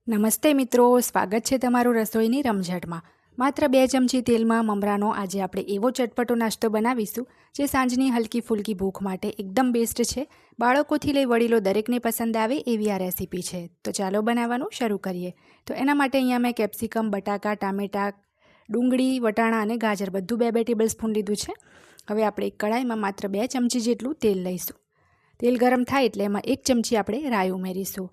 નમસ્તે મિત્રો, સ્વાગત છે તમારું રસોઈની રમઝટમાં। માત્ર 2 ચમચી તેલમાં મમરાનો આજે આપણે એવો ચટપટો નાસ્તો બનાવીશું જે સાંજની હલકી ફૂલકી ભૂખ માટે એકદમ બેસ્ટ છે। બાળકોથી લઈ વડીલો દરેકને પસંદ આવે એવી આ રેસીપી છે। તો ચાલો બનાવવાનું શરૂ કરીએ। તો એના માટે અહીંયા મેં કેપ્સિકમ, બટાકા, ટામેટાં, ડુંગળી, વટાણા અને ગાજર બધું 2-2 ટેબલસ્પૂન લીધું છે। હવે આપણે એક કડાઈમાં માત્ર 2 ચમચી જેટલું તેલ લઈશું। તેલ ગરમ થાય એટલે એમાં 1 ચમચી આપણે રાઈ ઉમેરીશું।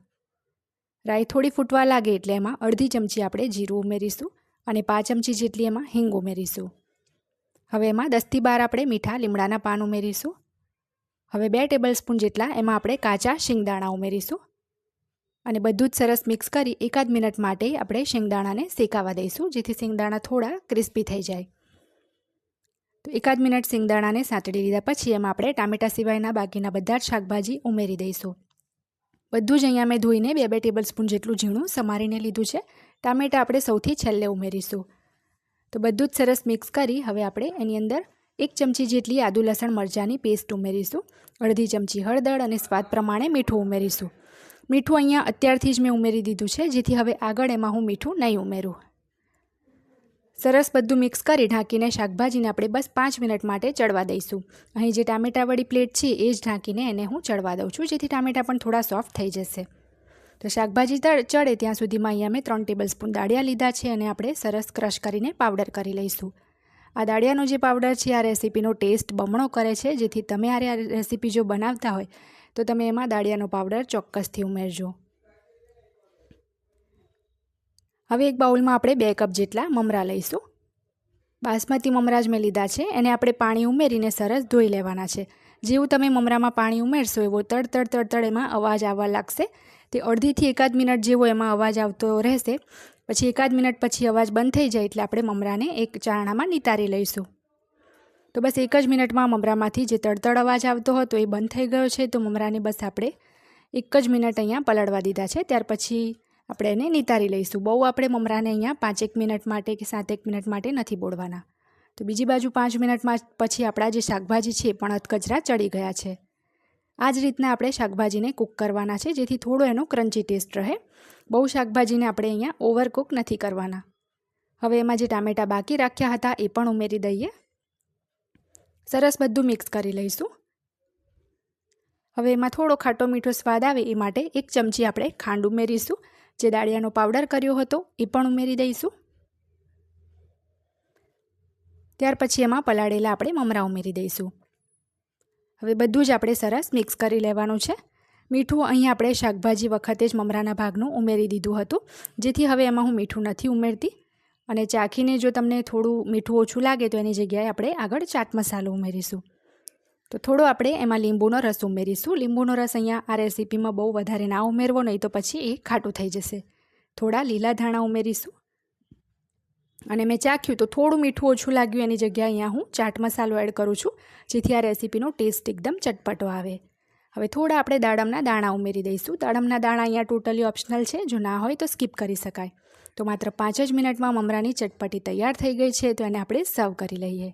રાઈ થોડી ફૂટવા લાગે એટલે એમાં અડધી ચમચી આપણે જીરું ઉમેરીશું અને 5 ચમચી જેટલી એમાં હિંગ ઉમેરીશું। હવે એમાં 10થી 12 આપણે મીઠા લીમડાના પાન ઉમેરીશું। હવે 2 ટેબલસ્પૂન જેટલા એમાં આપણે કાચા શિંગદાણા ઉમેરીશું અને બધું જ સરસ મિક્સ કરી એકાદ મિનિટ માટે આપણે શિંગદાણાને શેકાવા દઈશું જેથી શિંગદાણા થોડા ક્રિસ્પી થઈ જાય। તો એકાદ મિનિટ શિંગદાણાને સાંતળી લીધા પછી એમાં આપણે ટામેટા સિવાયના બાકીના બધા જ શાકભાજી ઉમેરી દઈશું। બધું જ અહીંયા મેં ધોઈને 2-2 ટેબલસ્પૂન જેટલું ઝીણું સમારીને લીધું છે। ટામેટાં આપણે સૌથી છેલ્લે ઉમેરીશું। તો બધું જ સરસ મિક્સ કરી હવે આપણે એની અંદર 1 ચમચી જેટલી આદુ લસણ મરચાંની પેસ્ટ ઉમેરીશું, અડધી ચમચી હળદર અને સ્વાદ પ્રમાણે મીઠું ઉમેરીશું। મીઠું અહીંયા અત્યારથી જ મેં ઉમેરી દીધું છે જેથી હવે આગળ એમાં હું મીઠું નહીં ઉમેરું। સરસ બધું મિક્સ કરી ઢાંકીને શાકભાજીને આપણે બસ 5 મિનિટ માટે ચડવા દઈશું। અહીં જે ટામેટાવાળી પ્લેટ છે એ જ ઢાંકીને એને હું ચડવા દઉં છું જેથી ટામેટાં પણ થોડા સોફ્ટ થઈ જશે। તો શાકભાજી ચડે ત્યાં સુધીમાં અહીંયા મેં 3 ટેબલસ્પૂન દાળિયા લીધા છે અને આપણે સરસ ક્રશ કરીને પાવડર કરી લઈશું। આ દાળિયાનો જે પાવડર છે આ રેસીપીનો ટેસ્ટ બમણો કરે છે જેથી તમે આ રેસીપી જો બનાવતા હોય તો તમે એમાં દાળિયાનો પાવડર ચોક્કસથી ઉમેરજો। હવે એક બાઉલમાં આપણે 2 કપ જેટલા મમરા લઈશું। બાસમતી મમરા જ મેં લીધા છે, એને આપણે પાણી ઉમેરીને સરસ ધોઈ લેવાના છે। જેવું તમે મમરામાં પાણી ઉમેરશો એવો તડ એમાં અવાજ આવવા લાગશે। તે અડધીથી એકાદ મિનિટ જેવો એમાં અવાજ આવતો રહેશે। પછી એકાદ મિનિટ પછી અવાજ બંધ થઈ જાય એટલે આપણે મમરાને એક ચારણામાં નિતારી લઈશું। તો બસ એક જ મિનિટમાં મમરામાંથી જે તડ અવાજ આવતો હતો એ બંધ થઈ ગયો છે। તો મમરાને બસ આપણે એક જ મિનિટ અહીંયા પલળવા દીધા છે, ત્યાર પછી આપણે એને નિતારી લઈશું। બહુ આપણે મમરાને અહીંયા 5-1 મિનિટ માટે કે 7-1 મિનિટ માટે નથી બોળવાના। તો બીજી બાજુ 5 મિનિટમાં પછી આપણા જે શાકભાજી છે એ પણ અધકચરા ચડી ગયા છે। આ જ રીતના આપણે શાકભાજીને કૂક કરવાના છે જેથી થોડો એનો ક્રન્ચી ટેસ્ટ રહે। બહુ શાકભાજીને આપણે અહીંયા ઓવરકૂક નથી કરવાના। હવે એમાં જે ટામેટાં બાકી રાખ્યા હતા એ પણ ઉમેરી દઈએ। સરસ બધું મિક્સ કરી લઈશું। હવે એમાં થોડો ખાટો મીઠો સ્વાદ આવે એ માટે 1 ચમચી આપણે ખાંડ ઉમેરીશું। જે દાળિયાનો પાવડર કર્યો હતો એ પણ ઉમેરી દઈશું। ત્યાર પછી એમાં પલાળેલા આપણે મમરા ઉમેરી દઈશું। હવે બધું જ આપણે સરસ મિક્સ કરી લેવાનું છે। મીઠું અહીં આપણે શાકભાજી વખતે જ મમરાના ભાગનું ઉમેરી દીધું હતું જેથી હવે એમાં હું મીઠું નથી ઉમેરતી અને ચાખીને જો તમને થોડું મીઠું ઓછું લાગે તો એની જગ્યાએ આપણે આગળ ચાટ મસાલો ઉમેરીશું। તો થોડો આપણે એમાં લીંબુનો રસ ઉમેરીશું। લીંબુનો રસ અહીંયા આ રેસીપીમાં બહુ વધારે ના ઉમેરવો નહીં તો પછી એ ખાટું થઈ જશે। થોડા લીલા ધાણા ઉમેરીશું અને મેં ચાખ્યું તો થોડું મીઠું ઓછું લાગ્યું એની જગ્યાએ અહીંયા હું ચાટ મસાલો એડ કરું છું જેથી આ રેસીપીનો ટેસ્ટ એકદમ ચટપટો આવે। હવે થોડા આપણે દાડમના દાણા ઉમેરી દઈશું। દાડમના દાણા અહીંયા ટોટલી ઓપ્શનલ છે, જો ના હોય તો સ્કીપ કરી શકાય। તો માત્ર 5 જ મિનિટમાં મમરાની ચટપટી તૈયાર થઈ ગઈ છે, તો એને આપણે સર્વ કરી લઈએ।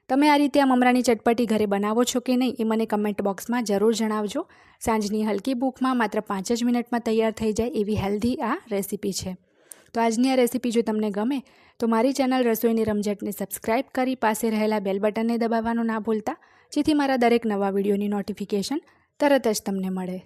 તમે આ રીતે આ મમરાની ચટપટી ઘરે બનાવો છો કે નહીં એ મને કમેન્ટ બોક્સમાં જરૂર જણાવજો। સાંજની હલકી ભૂખમાં માત્ર 5 જ મિનિટમાં તૈયાર થઈ જાય એવી હેલ્ધી આ રેસીપી છે। તો આજની આ રેસીપી જો તમને ગમે તો મારી ચેનલ રસોઈની રમઝટને સબસ્ક્રાઈબ કરી પાસે રહેલા બેલ બટનને દબાવવાનું ના ભૂલતા જેથી મારા દરેક નવા વિડીયોની નોટિફિકેશન તરત જ તમને મળે।